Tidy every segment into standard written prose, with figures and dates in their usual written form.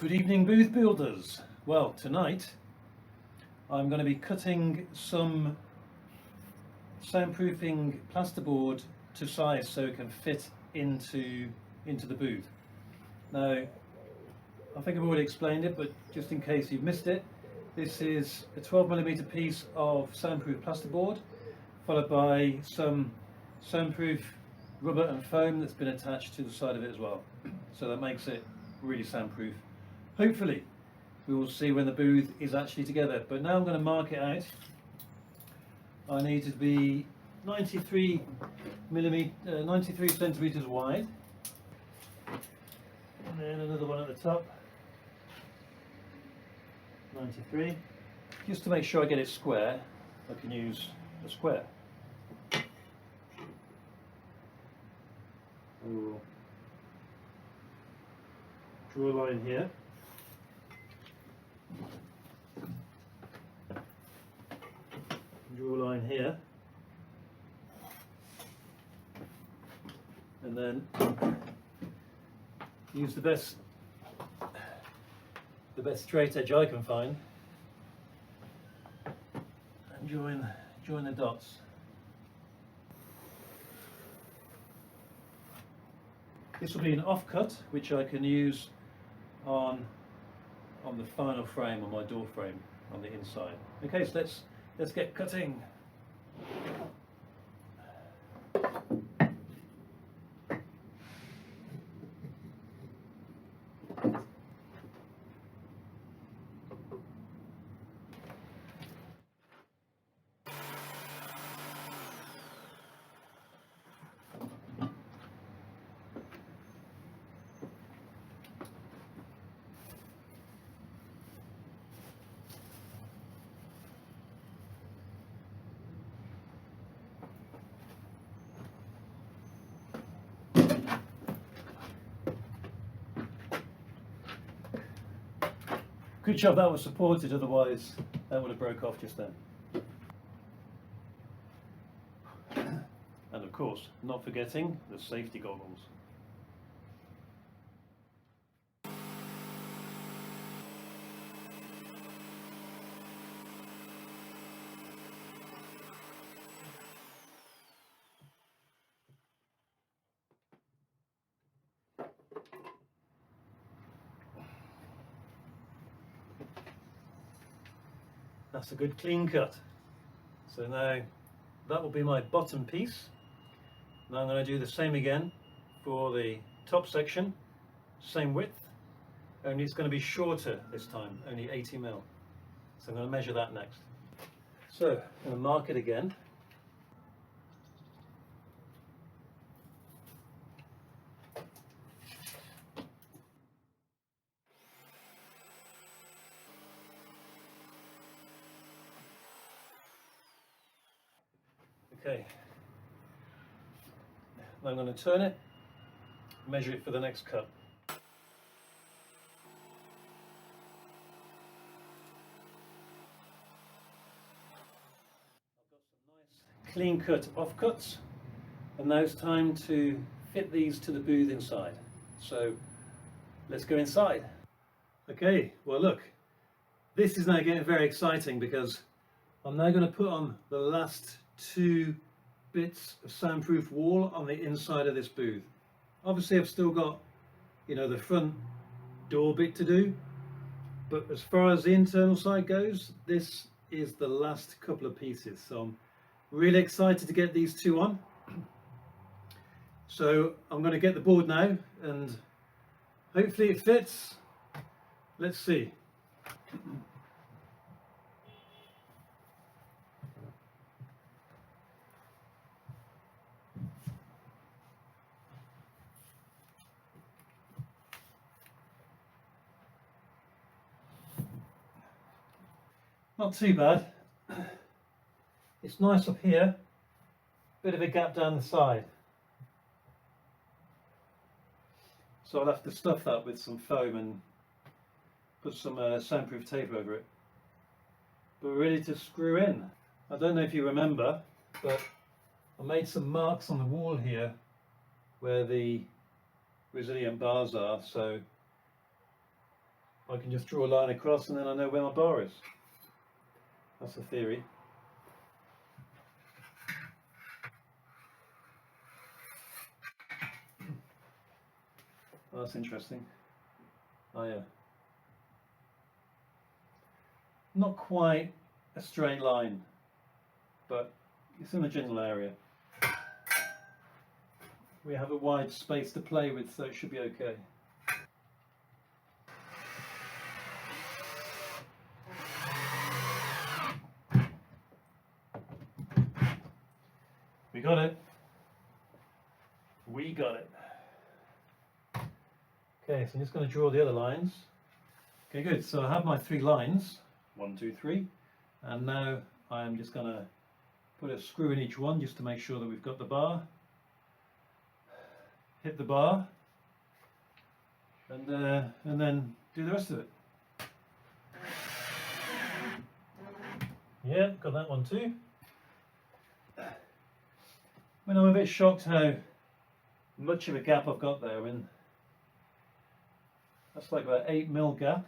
Good evening, booth builders. Well, tonight I'm going to be cutting some soundproofing plasterboard to size so it can fit into the booth. Now, I think I've already explained it, but just in case you've missed it, this is a 12mm piece of soundproof plasterboard, followed by some soundproof rubber and foam that's been attached to the side of it as well. So that makes it really soundproof. Hopefully we will see when the booth is actually together, but now I'm going to mark it out. I need to be 93 centimeters wide, and then another one at the top, 93. Just to make sure I get it square, I can use a square. I will draw a line here. Draw a line here, and then use the best straight edge I can find, and join the dots. This will be an offcut which I can use on the final frame, on my door frame on the inside. Okay, so let's get cutting. Good job that was supported, otherwise that would have broke off just then. And of course, not forgetting the safety goggles. That's a good clean cut. So now that will be my bottom piece. Now I'm going to do the same again for the top section, same width, only it's going to be shorter this time, only 80mm. So I'm going to measure that next. So I'm going to mark it again. Okay, now I'm going to turn it, measure it for the next cut. I've got some nice clean cut offcuts, and now it's time to fit these to the booth inside. So let's go inside. Okay, well look, this is now getting very exciting because I'm now going to put on the last two bits of soundproof wall on the inside of this booth. Obviously I've still got, you know, the front door bit to do, but as far as the internal side goes, this is the last couple of pieces. So I'm really excited to get these two on. So I'm going to get the board now and hopefully it fits. Let's see. Not too bad. It's nice up here, bit of a gap down the side. So I'll have to stuff that with some foam and put some soundproof tape over it. But we're ready to screw in. I don't know if you remember, but I made some marks on the wall here where the resilient bars are, so I can just draw a line across and then I know where my bar is. That's the theory. Well, that's interesting. Oh yeah. Not quite a straight line, but it's in the general area. We have a wide space to play with, so it should be okay. We got it. We got it. Okay, so I'm just going to draw the other lines. Okay, good. So I have my 3 lines. 1, 2, 3. And now I'm just going to put a screw in each one just to make sure that we've got the bar. Hit the bar. And then do the rest of it. Yeah, got that one too. I mean, I'm a bit shocked how much of a gap I've got there. I mean, that's like about 8mm gap.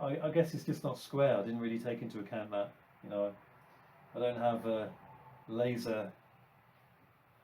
I guess it's just not square. I didn't really take into account that. You know, I don't have laser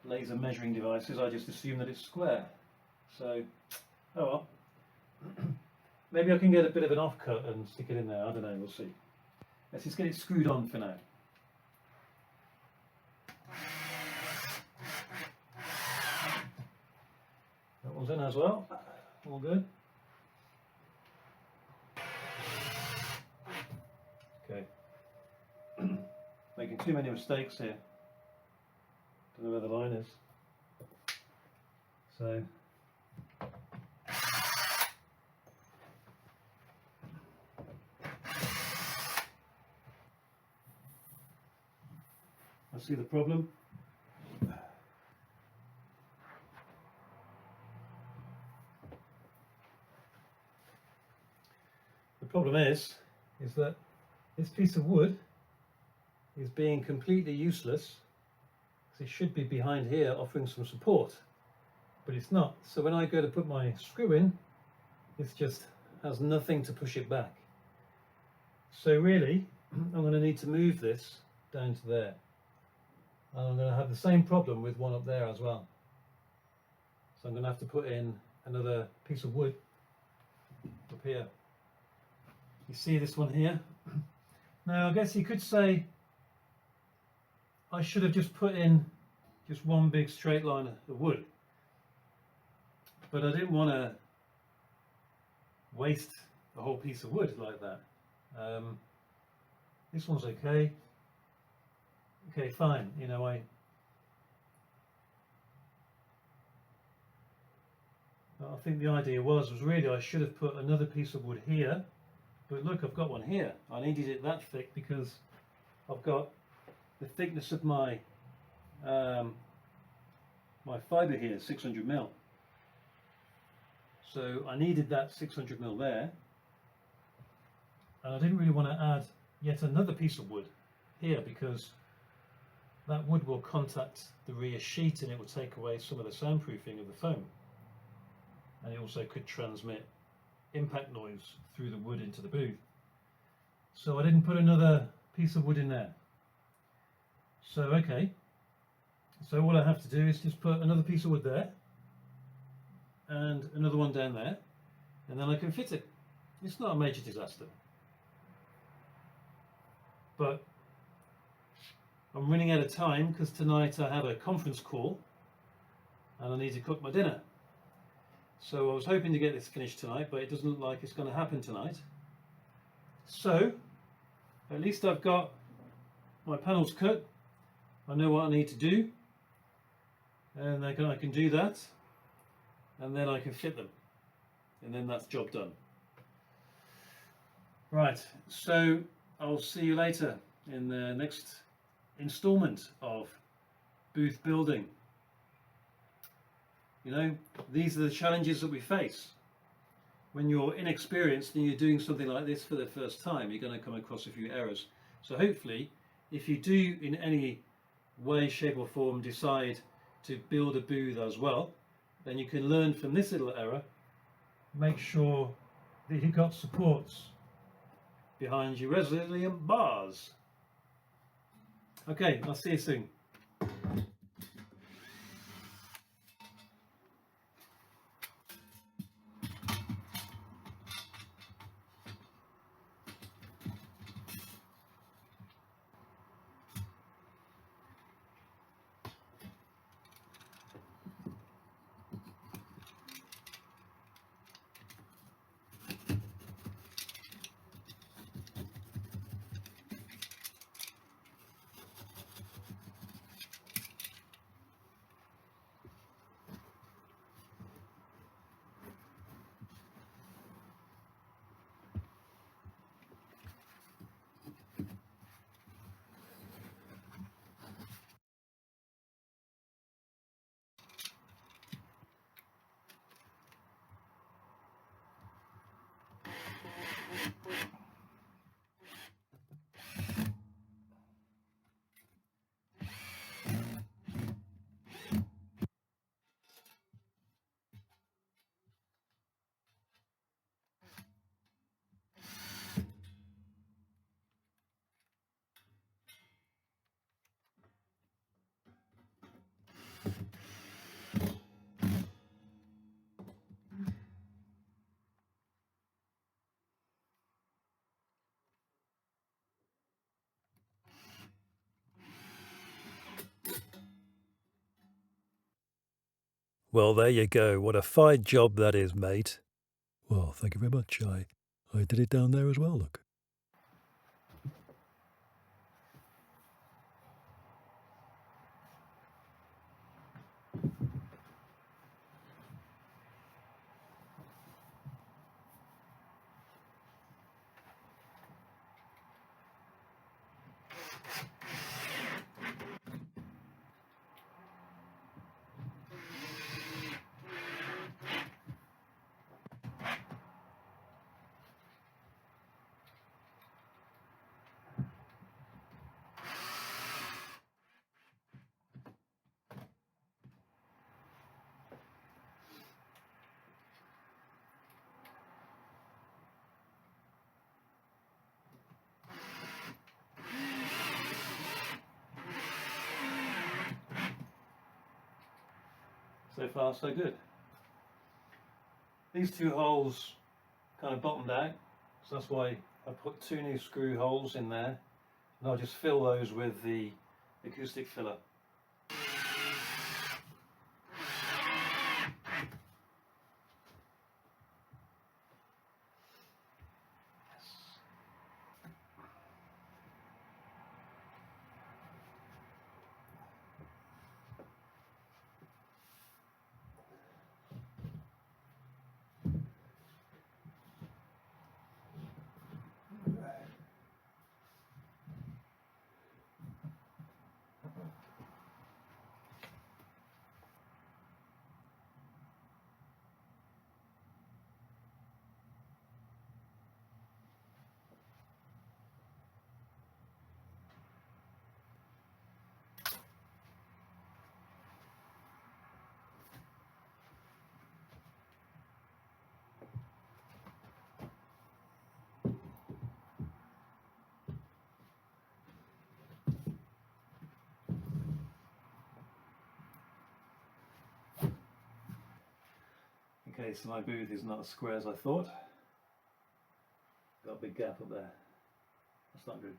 measuring devices. I just assume that it's square. So, oh well. Maybe I can get a bit of an offcut and stick it in there. I don't know. We'll see. Let's just get it screwed on for now. That one's in as well. All good. Okay. Making too many mistakes here. Don't know where the line is. So. I see the problem. The problem is that this piece of wood is being completely useless, because it should be behind here offering some support, but it's not. So when I go to put my screw in, it just has nothing to push it back. So really, I'm going to need to move this down to there. And I'm going to have the same problem with one up there as well. So I'm going to have to put in another piece of wood up here. You see this one here? Now I guess you could say I should have just put in just one big straight line of wood, but I didn't want to waste a whole piece of wood like that. This one's okay. Okay, fine. You know, I think the idea was really I should have put another piece of wood here, but look, I've got one here. I needed it that thick because I've got the thickness of my my fibre here, 600mm. So I needed that 600mm there, and I didn't really want to add yet another piece of wood here because that wood will contact the rear sheet and it will take away some of the soundproofing of the foam, and it also could transmit impact noise through the wood into the booth. So I didn't put another piece of wood in there. So okay, so all I have to do is just put another piece of wood there and another one down there, and then I can fit it. It's not a major disaster, but I'm running out of time because tonight I have a conference call and I need to cook my dinner. So I was hoping to get this finished tonight, but it doesn't look like it's going to happen tonight. So at least I've got my panels cut. I know what I need to do, and I can do that, and then I can fit them, and then that's job done. Right, so I'll see you later in the next installment of booth building. You know, these are the challenges that we face. When you're inexperienced and you're doing something like this for the first time, you're going to come across a few errors. So hopefully, if you do in any way, shape or form decide to build a booth as well, then you can learn from this little error make sure that you've got supports behind your resilient bars. Okay, I'll see you soon. Well, there you go. What a fine job that is, mate. Well, thank you very much. I did it down there as well, look. So far so good. These two holes kind of bottomed out, so that's why I put two new screw holes in there, and I'll just fill those with the acoustic filler. Okay, so my booth is not as square as I thought. Got a big gap up there. That's not good.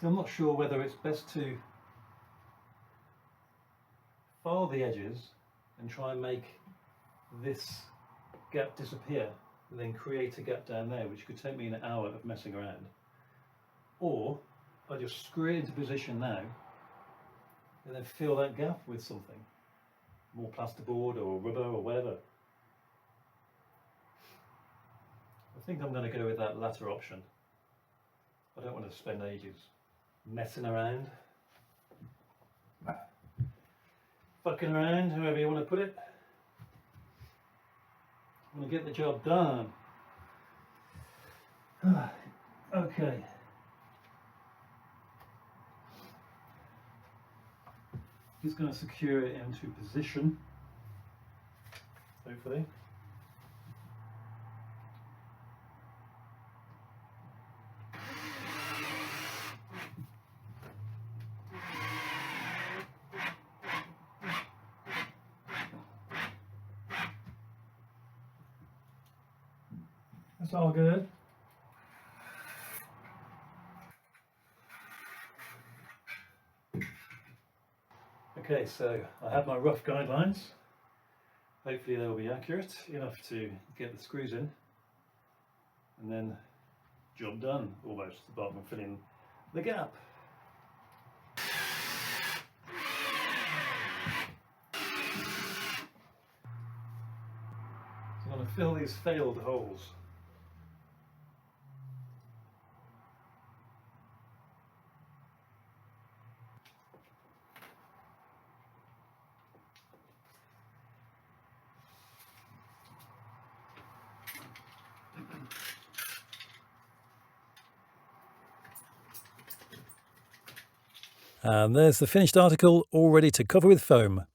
So I'm not sure whether it's best to file the edges and try and make this gap disappear, and then create a gap down there, which could take me an hour of messing around. Or I just screw it into position now and then fill that gap with something, more plasterboard or rubber or whatever. I think I'm going to go with that latter option. I don't want to spend ages messing around, fucking around, however you want to put it. I want to get the job done. Okay. Just going to secure it into position, hopefully. That's all good. Okay, so I have my rough guidelines. Hopefully they'll be accurate enough to get the screws in, and then job done, almost, apart from filling the gap. So I'm going to fill these failed holes. And there's the finished article all ready to cover with foam.